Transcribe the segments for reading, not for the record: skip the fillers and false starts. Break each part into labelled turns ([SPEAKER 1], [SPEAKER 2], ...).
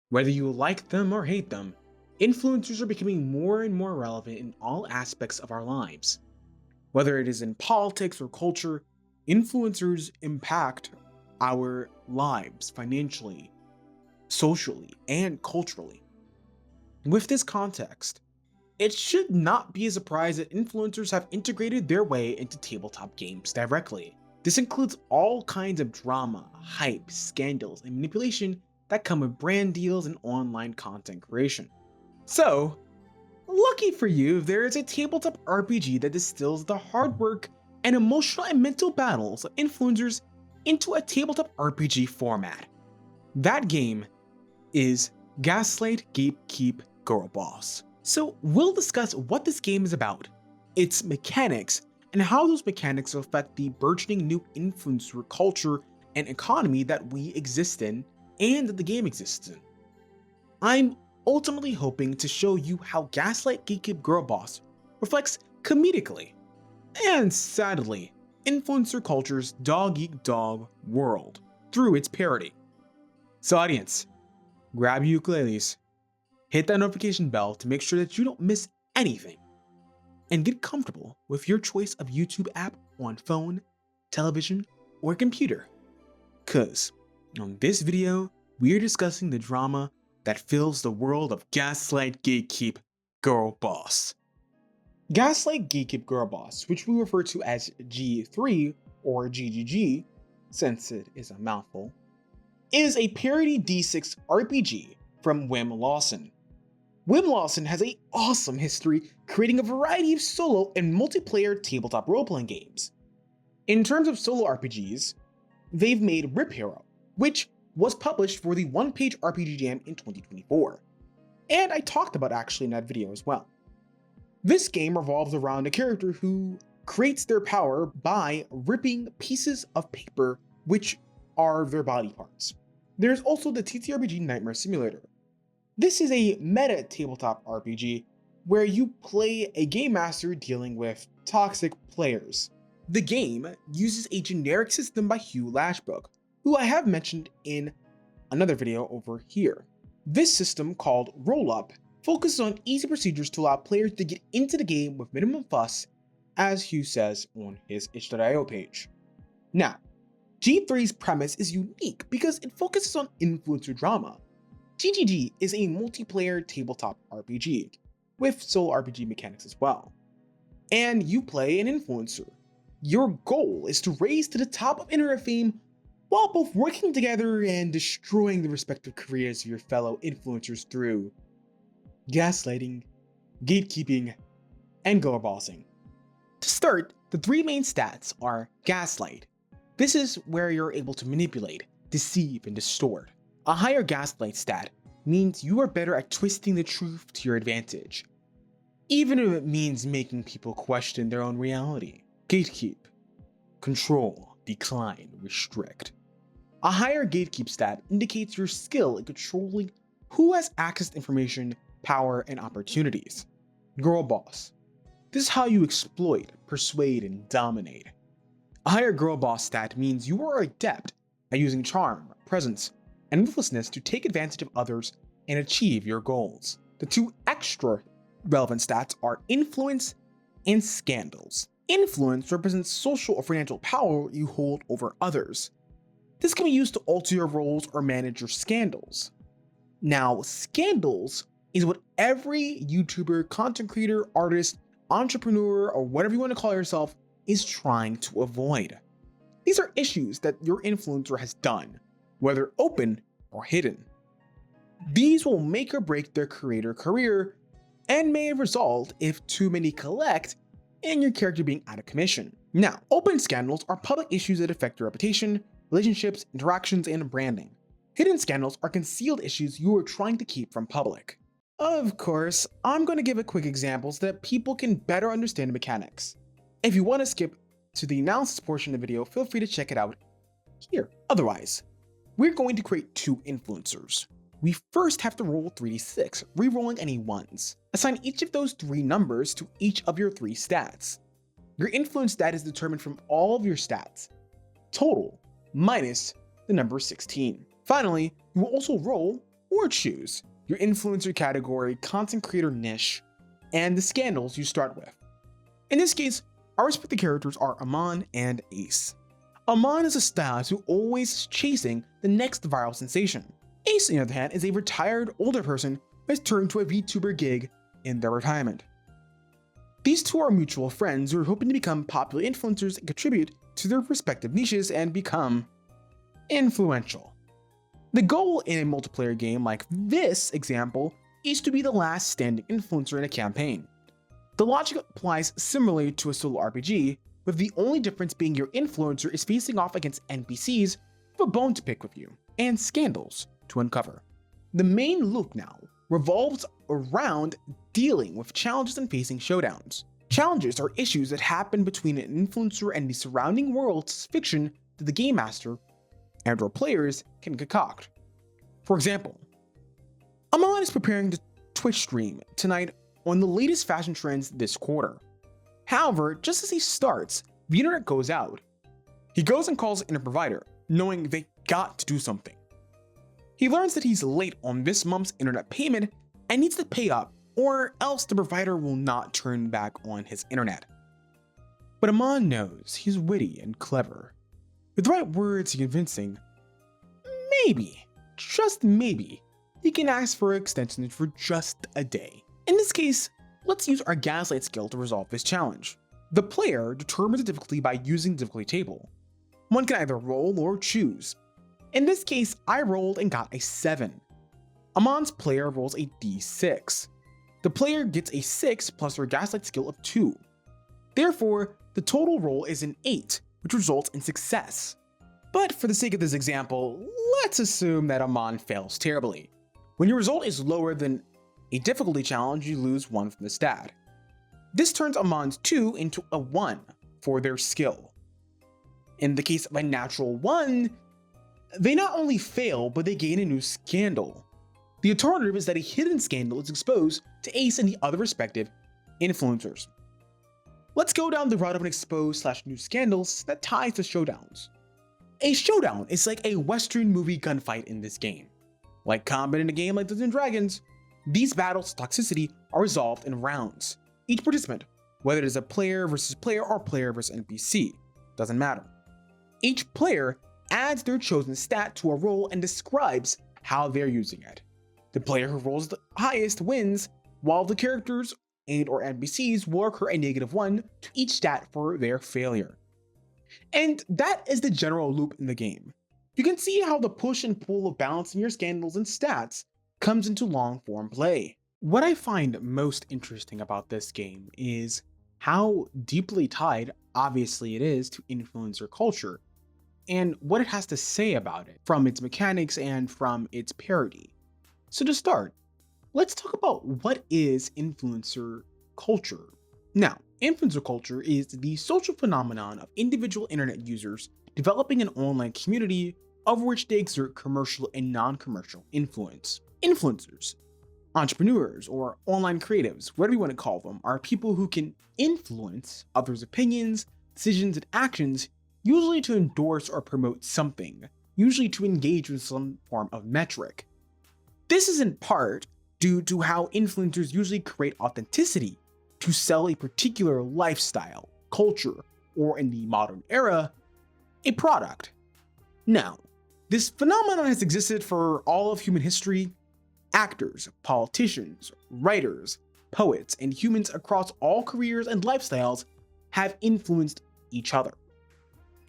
[SPEAKER 1] Whether you like them or hate them, influencers are becoming more and more relevant in all aspects of our lives. Whether it is in politics or culture, influencers impact our lives financially, socially, and culturally. With this context, it should not be a surprise that influencers have integrated their way into tabletop games directly. This includes all kinds of drama, hype, scandals, and manipulation that come with brand deals and online content creation. So, lucky for you, there is a tabletop RPG that distills the hard work and emotional and mental battles of influencers into a tabletop RPG format. That game is Gaslight Gatekeep Girlboss. So we'll discuss what this game is about, its mechanics, and how those mechanics affect the burgeoning new influencer culture and economy that we exist in and that the game exists in. I'm ultimately hoping to show you how Gaslight Gatekeep Girlboss reflects comedically and sadly influencer culture's dog-eat-dog world through its parody. So audience, grab your ukuleles, hit that notification bell to make sure that you don't miss anything, and get comfortable with your choice of YouTube app on phone, television, or computer. Cause on this video, we're discussing the drama that fills the world of Gaslight Gatekeep Girlboss. Gaslight Gatekeep Girlboss, which we refer to as G3 or GGG, since it is a mouthful, is a parody D6 RPG from Wym Lawson. Wym Lawson has an awesome history creating a variety of solo and multiplayer tabletop role-playing games. In terms of solo RPGs, they've made Rip Hero, which was published for the one-page RPG Jam in 2024, and I talked about actually in that video as well. This game revolves around a character who creates their power by ripping pieces of paper which are their body parts. There's also the TTRPG Nightmare Simulator. This is a meta tabletop RPG where you play a game master dealing with toxic players. The game uses a generic system by Hugh Lashbrook, who I have mentioned in another video over here. This system, called Roll Up, focuses on easy procedures to allow players to get into the game with minimum fuss, as Hugh says on his itch.io page. Now, G3's premise is unique because it focuses on influencer drama. GGG is a multiplayer tabletop RPG, with solo RPG mechanics as well. And you play an influencer. Your goal is to raise to the top of internet fame while both working together and destroying the respective careers of your fellow influencers through gaslighting, gatekeeping, and girlbossing. To start, the three main stats are Gaslight. This is where you're able to manipulate, deceive, and distort. A higher Gaslight stat means you are better at twisting the truth to your advantage, even if it means making people question their own reality. Gatekeep. Control, decline, restrict. A higher Gatekeep stat indicates your skill in controlling who has access to information, power, and opportunities. Girlboss. This is how you exploit, persuade, and dominate. A higher Girlboss stat means you are adept at using charm, presence, and ruthlessness to take advantage of others and achieve your goals. The two extra relevant stats are Influence and Scandals. Influence represents social or financial power you hold over others. This can be used to alter your roles or manage your scandals. Now, scandals is what every YouTuber, content creator, artist, entrepreneur, or whatever you want to call yourself is trying to avoid. These are issues that your influencer has done, whether open or hidden. These will make or break their creator career and may result if too many collect in your character being out of commission. Now, open scandals are public issues that affect your reputation, relationships, interactions, and branding. Hidden scandals are concealed issues you are trying to keep from public. Of course, I'm going to give a quick example so that people can better understand the mechanics. If you want to skip to the analysis portion of the video, feel free to check it out here. Otherwise, we're going to create two influencers. We first have to roll 3d6, re-rolling any ones. Assign each of those three numbers to each of your three stats. Your influence stat is determined from all of your stats, total minus the number 16. Finally, you will also roll or choose your influencer category, content creator niche, and the scandals you start with. In this case, our respective characters are Amon and Ace. Amon is a stylist who always is chasing the next viral sensation. Ace, on the other hand, is a retired older person who has turned to a VTuber gig in their retirement. These two are mutual friends who are hoping to become popular influencers and contribute to their respective niches and become influential. The goal in a multiplayer game like this example is to be the last standing influencer in a campaign. The logic applies similarly to a solo RPG, with the only difference being your influencer is facing off against NPCs with a bone to pick with you, and scandals to uncover. The main loop now revolves around dealing with challenges and facing showdowns. Challenges are issues that happen between an influencer and the surrounding world's fiction that the game master and/or players can concoct. For example, Amon is preparing to Twitch stream tonight on the latest fashion trends this quarter. However, just as he starts, the internet goes out. He goes and calls the internet provider, knowing they got to do something. He learns that he's late on this month's internet payment and needs to pay up, or else the provider will not turn back on his internet. But Amon knows he's witty and clever. With the right words and convincing, maybe, just maybe, he can ask for an extension for just a day. In this case, let's use our Gaslight skill to resolve this challenge. The player determines the difficulty by using the difficulty table. One can either roll or choose. In this case, I rolled and got a 7. Amon's player rolls a d6. The player gets a 6 plus their Gaslight skill of 2. Therefore, the total roll is an 8, which results in success. But for the sake of this example, let's assume that Amon fails terribly. When your result is lower than a difficulty challenge, you lose 1 from the stat. This turns Amon's 2 into a 1 for their skill. In the case of a natural 1, they not only fail, but they gain a new scandal. The alternative is that a hidden scandal is exposed to Ace and the other respective influencers. Let's go down the route of an exposed/new scandals that ties to showdowns. A showdown is like a Western movie gunfight in this game. Like combat in a game like Dungeons and Dragons, these battles' toxicity are resolved in rounds. Each participant, whether it is a player versus player or player versus NPC, doesn't matter. Each player adds their chosen stat to a roll and describes how they're using it. The player who rolls the highest wins, while the characters and/or NPCs will occur a -1 to each stat for their failure. And that is the general loop in the game. You can see how the push and pull of balancing your scandals and stats comes into long-form play. What I find most interesting about this game is how deeply tied, obviously it is, to influencer culture, and what it has to say about it, from its mechanics and from its parody. So to start, let's talk about what is influencer culture. Now, influencer culture is the social phenomenon of individual internet users developing an online community of which they exert commercial and non-commercial influence. Influencers, entrepreneurs, or online creatives, whatever you want to call them, are people who can influence others' opinions, decisions, and actions, usually to endorse or promote something, usually to engage with some form of metric. This is in part due to how influencers usually create authenticity to sell a particular lifestyle, culture, or in the modern era, a product. Now, this phenomenon has existed for all of human history. Actors, politicians, writers, poets, and humans across all careers and lifestyles have influenced each other.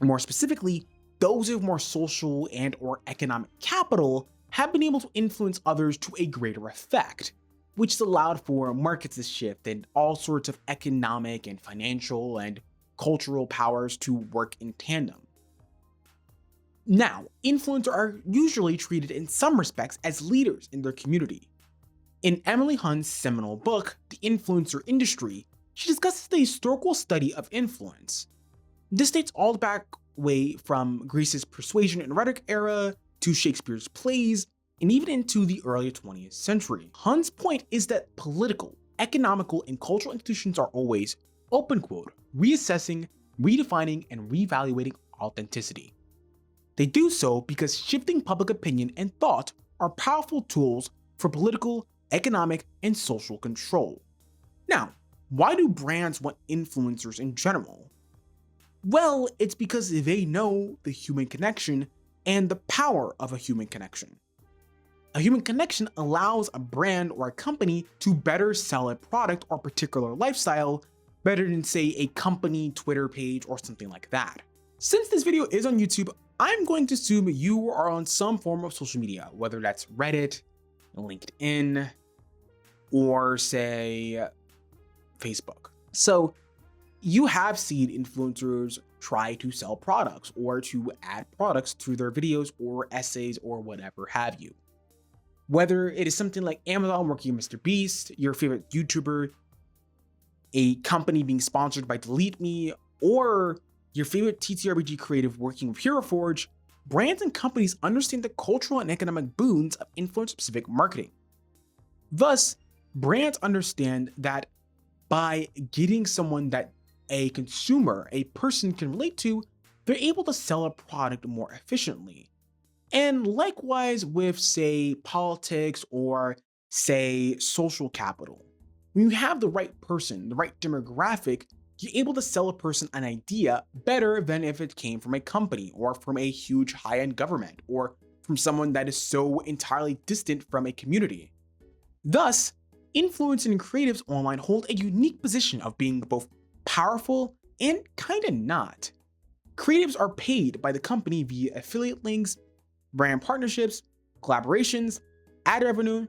[SPEAKER 1] More specifically, those with more social and/or economic capital have been able to influence others to a greater effect, which has allowed for markets to shift and all sorts of economic and financial and cultural powers to work in tandem. Now, influencers are usually treated in some respects as leaders in their community. In Emily Hunt's seminal book, The Influencer Industry, she discusses the historical study of influence. This dates all back way from Greece's persuasion and rhetoric era to Shakespeare's plays, and even into the early 20th century. Hunt's point is that political, economical, and cultural institutions are always, open quote, reassessing, redefining, and reevaluating authenticity. They do so because shifting public opinion and thought are powerful tools for political, economic, and social control. Now, why do brands want influencers in general? Well, it's because they know the human connection and the power of a human connection. A human connection allows a brand or a company to better sell a product or particular lifestyle better than, say, a company Twitter page or something like that. Since this video is on YouTube, I'm going to assume you are on some form of social media, whether that's Reddit, LinkedIn, or say Facebook. So you have seen influencers try to sell products or to add products to their videos or essays or whatever have you. Whether it is something like Amazon working with Mr. Beast, your favorite YouTuber, a company being sponsored by Delete Me, or your favorite TTRPG creative working with Hero Forge, brands and companies understand the cultural and economic boons of influencer-specific marketing. Thus, brands understand that by getting someone that a consumer, a person can relate to, they're able to sell a product more efficiently. And likewise with, say, politics or, say, social capital. When you have the right person, the right demographic, you're able to sell a person an idea better than if it came from a company or from a huge high-end government or from someone that is so entirely distant from a community. Thus, influencers and creatives online hold a unique position of being both powerful and kinda not. Creatives are paid by the company via affiliate links, brand partnerships, collaborations, ad revenue,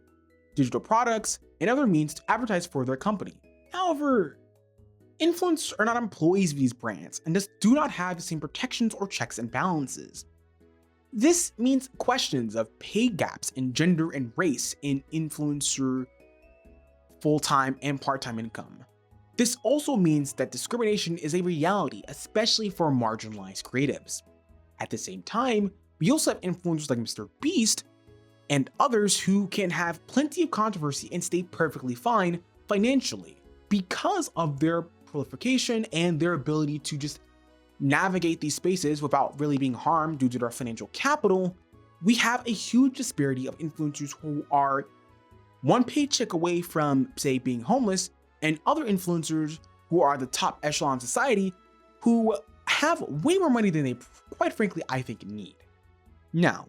[SPEAKER 1] digital products, and other means to advertise for their company. However, influencers are not employees of these brands and thus do not have the same protections or checks and balances. This means questions of pay gaps in gender and race in influencer full-time and part-time income. This also means that discrimination is a reality, especially for marginalized creatives. At the same time, we also have influencers like Mr. Beast and others who can have plenty of controversy and stay perfectly fine financially because of their proliferation and their ability to just navigate these spaces without really being harmed due to their financial capital. We have a huge disparity of influencers who are one paycheck away from, say, being homeless, and other influencers who are the top echelon of society who have way more money than they, quite frankly, I think need. Now,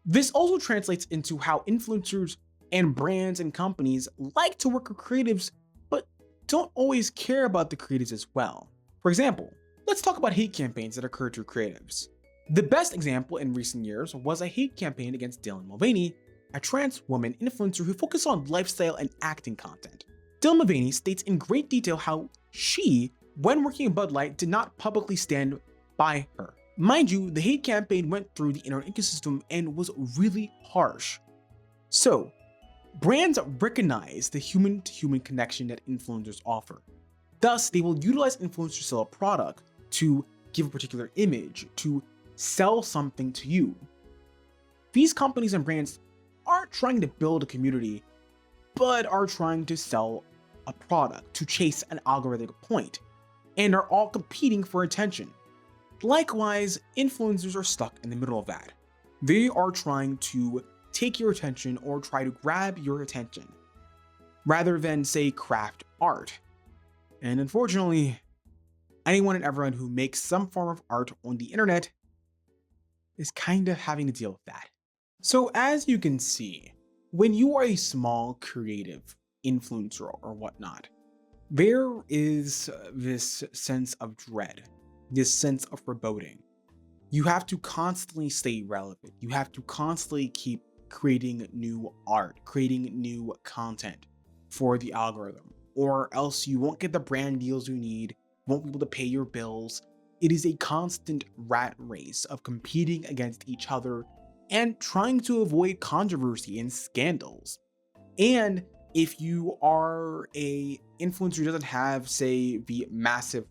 [SPEAKER 1] this also translates into how influencers and brands and companies like to work with creatives, but don't always care about the creatives as well. For example, let's talk about hate campaigns that occur through creatives. The best example in recent years was a hate campaign against Dylan Mulvaney, a trans woman influencer who focused on lifestyle and acting content. Dylan Mulvaney states in great detail how she, when working in Bud Light, did not publicly stand by her. Mind you, the hate campaign went through the internet ecosystem and was really harsh. So, brands recognize the human-to-human connection that influencers offer. Thus, they will utilize influencers to sell a product, to give a particular image, to sell something to you. These companies and brands aren't trying to build a community, but are trying to sell a product, to chase an algorithmic point, and are all competing for attention. Likewise, influencers are stuck in the middle of that. They are trying to take your attention or try to grab your attention, rather than, say, craft art. And unfortunately, anyone and everyone who makes some form of art on the internet is kind of having to deal with that. So as you can see, when you are a small creative influencer or whatnot, there is this sense of dread, this sense of foreboding. You have to constantly stay relevant. You have to constantly keep creating new art, creating new content for the algorithm, or else you won't get the brand deals you need, won't be able to pay your bills. It is a constant rat race of competing against each other and trying to avoid controversy and scandals. And if you are a influencer who doesn't have, say, the massive,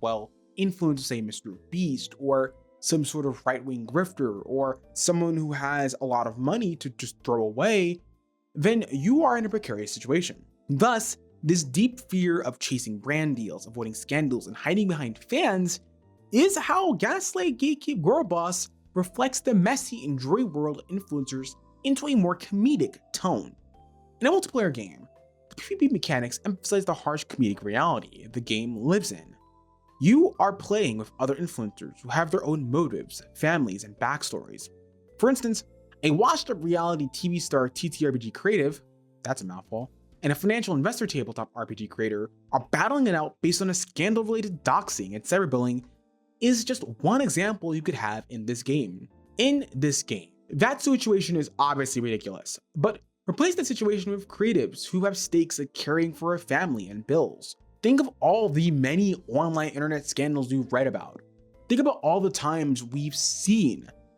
[SPEAKER 1] influence, say, Mr. Beast, or some sort of right-wing grifter, or someone who has a lot of money to just throw away, then you are in a precarious situation. Thus, this deep fear of chasing brand deals, avoiding scandals, and hiding behind fans is how Gaslight Gatekeep Girlboss reflects the messy and dreary world influencers into a more comedic tone. In a multiplayer game, the PvP mechanics emphasize the harsh comedic reality the game lives in. You are playing with other influencers who have their own motives, families, and backstories. For instance, a washed-up reality TV star TTRPG creative, that's a mouthful, and a financial investor tabletop RPG creator are battling it out based on a scandal-related doxing and cyberbullying is just one example you could have in this game. In this game, that situation is obviously ridiculous, but replace that situation with creatives who have stakes like caring for a family and bills. Think of all the many online internet scandals you've read about. Think about all the times we've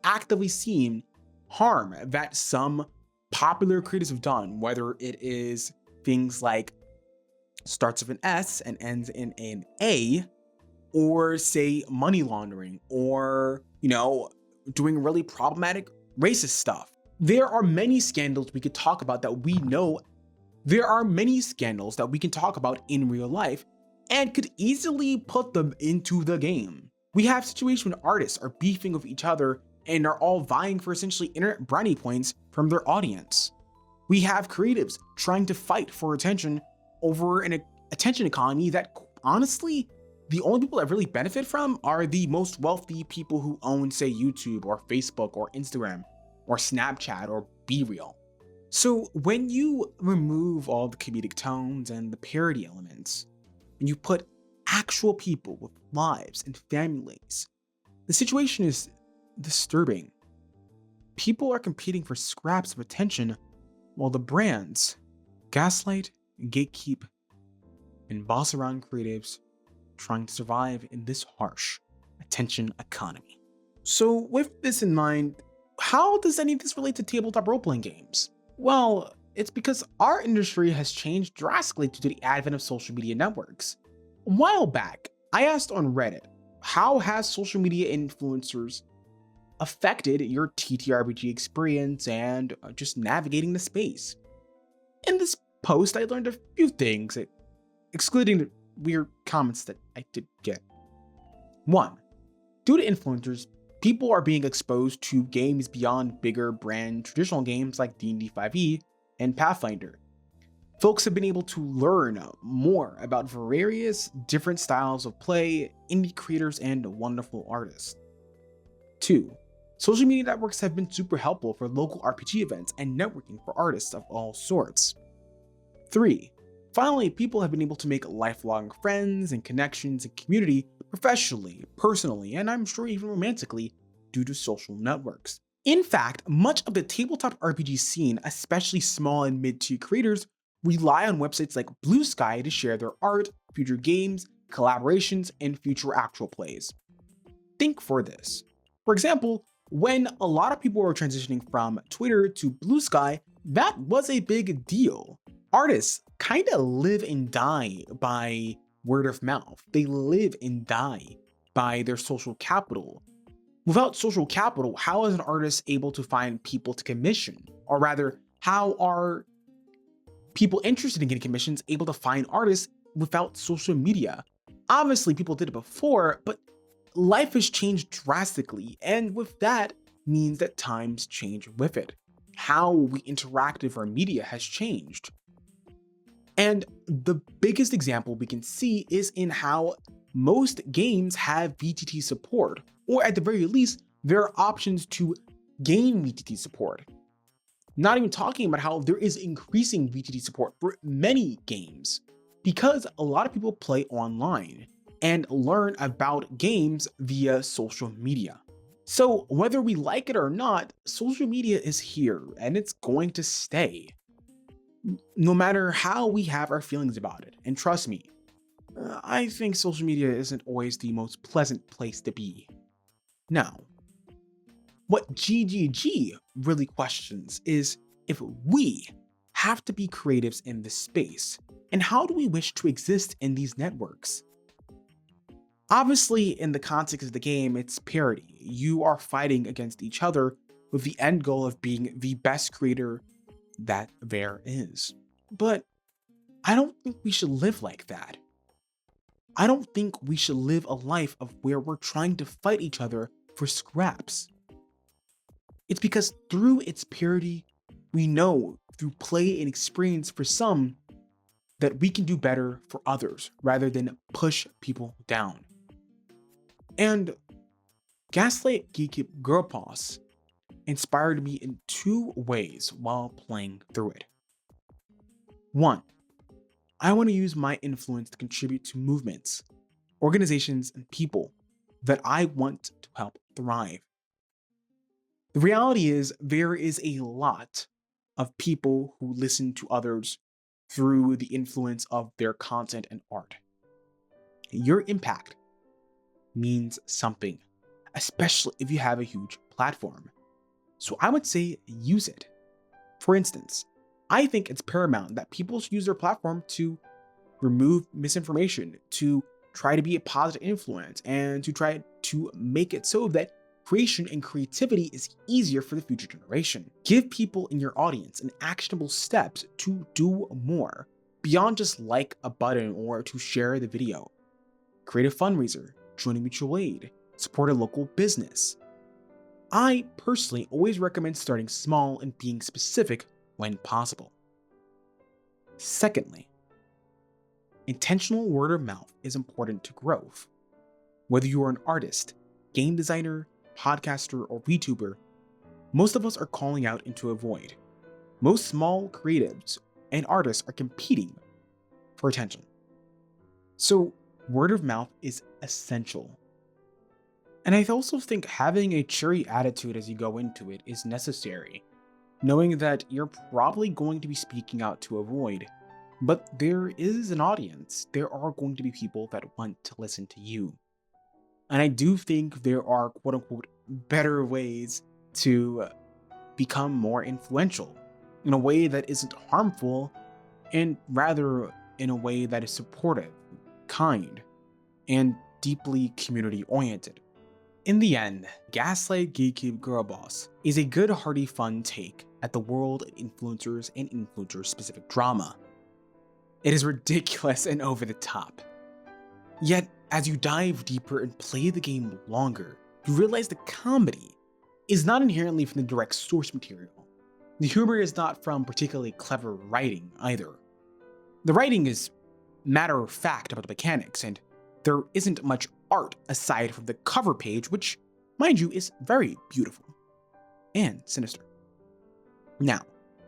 [SPEAKER 1] actively seen harm that some popular creators have done, whether it is things like starts with an S and ends in an A, or say money laundering, or, doing really problematic racist stuff. There are many scandals we could talk about that we know. There are many scandals that we can talk about in real life and could easily put them into the game. We have situations when artists are beefing with each other and are all vying for essentially internet brownie points from their audience. We have creatives trying to fight for attention over an attention economy that, honestly, the only people that really benefit from are the most wealthy people who own, say, YouTube or Facebook or Instagram or Snapchat or BeReal. So when you remove all the comedic tones and the parody elements, and you put actual people with lives and families, the situation is disturbing. People are competing for scraps of attention while the brands, Gaslight, Gatekeep, and boss around creatives trying to survive in this harsh attention economy. So with this in mind, how does any of this relate to tabletop role-playing games? Well, it's because our industry has changed drastically due to the advent of social media networks. A while back, I asked on Reddit, how has social media influencers affected your TTRPG experience and just navigating the space? In this post, I learned a few things, excluding the weird comments that I did get. 1. Due to influencers, people are being exposed to games beyond bigger brand traditional games like DnD 5e and Pathfinder. Folks have been able to learn more about various different styles of play, indie creators, and wonderful artists. 2. Social media networks have been super helpful for local RPG events and networking for artists of all sorts. 3. Finally, people have been able to make lifelong friends and connections and community professionally, personally, and I'm sure even romantically due to social networks. In fact, much of the tabletop RPG scene, especially small and mid-tier creators, rely on websites like Blue Sky to share their art, future games, collaborations, and future actual plays. Think for this. For example, when a lot of people were transitioning from Twitter to Blue Sky, that was a big deal. Artists kind of live and die by word of mouth. They live and die by their social capital. Without social capital, how is an artist able to find people to commission? Or rather, how are people interested in getting commissions able to find artists without social media? Obviously, people did it before, but life has changed drastically, and with that means that times change with it. How we interact with our media has changed. And the biggest example we can see is in how most games have VTT support, or at the very least, there are options to gain VTT support. Not even talking about how there is increasing VTT support for many games, because a lot of people play online and learn about games via social media. So whether we like it or not, social media is here and it's going to stay, no matter how we have our feelings about it. And trust me, I think social media isn't always the most pleasant place to be. Now, what GGG really questions is if we have to be creatives in this space, and how do we wish to exist in these networks? Obviously, in the context of the game, it's parody. You are fighting against each other with the end goal of being the best creator that there is. But I don't think we should live like that. I don't think we should live a life of where we're trying to fight each other for scraps. It's because through its parody, we know through play and experience for some that we can do better for others rather than push people down. And Gaslight Gatekeep Girlboss inspired me in two ways while playing through it. One, I want to use my influence to contribute to movements, organizations, and people that I want to help thrive. The reality is, there is a lot of people who listen to others through the influence of their content and art. Your impact means something, especially if you have a huge platform. So I would say use it. For instance, I think it's paramount that people should use their platform to remove misinformation, to try to be a positive influence, and to try to make it so that creation and creativity is easier for the future generation. Give people in your audience an actionable steps to do more, beyond just like a button or to share the video. Create a fundraiser, join a mutual aid, support a local business. I personally always recommend starting small and being specific when possible. Secondly, intentional word of mouth is important to growth. Whether you are an artist, game designer, podcaster, or VTuber, most of us are calling out into a void. Most small creatives and artists are competing for attention. So word of mouth is essential. And I also think having a cheery attitude as you go into it is necessary, knowing that you're probably going to be speaking out to a void, but there is an audience. There are going to be people that want to listen to you. And I do think there are quote unquote better ways to become more influential in a way that isn't harmful and rather in a way that is supportive, kind, and deeply community oriented. In the end, Gaslight Gatekeep Girlboss is a good, hearty, fun take at the world of influencers and influencer-specific drama. It is ridiculous and over the top. Yet, as you dive deeper and play the game longer, you realize the comedy is not inherently from the direct source material. The humor is not from particularly clever writing either. The writing is matter of fact about the mechanics, and there isn't much art aside from the cover page, which, mind you, is very beautiful and sinister. Now,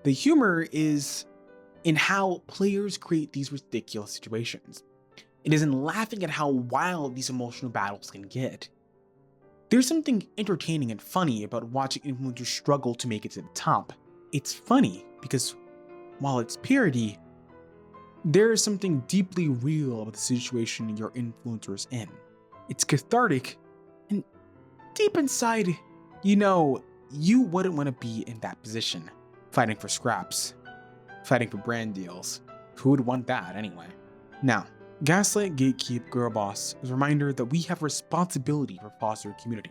[SPEAKER 1] the humor is in how players create these ridiculous situations. It is in laughing at how wild these emotional battles can get. There's something entertaining and funny about watching influencers struggle to make it to the top. It's funny because while it's parody, there is something deeply real about the situation your influencer is in. It's cathartic, and deep inside, you know, you wouldn't want to be in that position, fighting for scraps, fighting for brand deals. Who would want that anyway? Now, Gaslight Gatekeep Girlboss is a reminder that we have a responsibility for fostering community.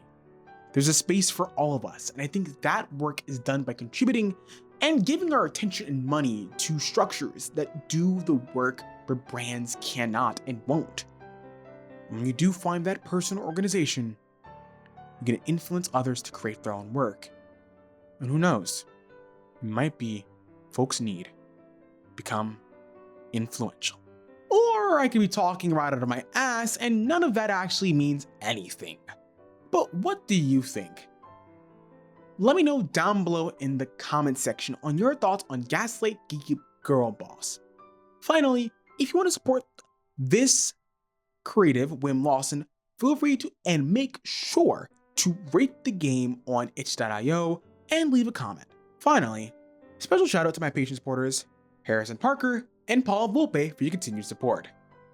[SPEAKER 1] There's a space for all of us, and I think that work is done by contributing and giving our attention and money to structures that do the work where brands cannot and won't. When you do find that person or organization, you're going to influence others to create their own work. And who knows, it might be folks need become influential. Or I could be talking right out of my ass and none of that actually means anything. But what do you think? Let me know down below in the comment section on your thoughts on Gaslight Gatekeep Girlboss. Finally, if you want to support this creative, Wym Lawson, feel free to and make sure to rate the game on itch.io and leave a comment. Finally, special shout out to my Patreon supporters, Harrison Parker and Paul Volpe for your continued support.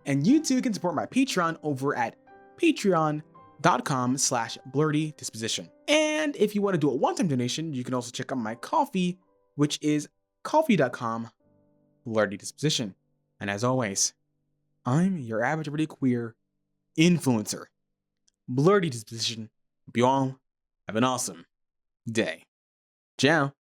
[SPEAKER 1] And you too can support my Patreon over at patreon.com/blurdydisposition. And if you want to do a one-time donation, you can also check out my Ko-fi, which is ko-fi.com/blurdydisposition. And as always, I'm your average everyday queer influencer, Blurdy Disposition. Hope you all have an awesome day. Ciao.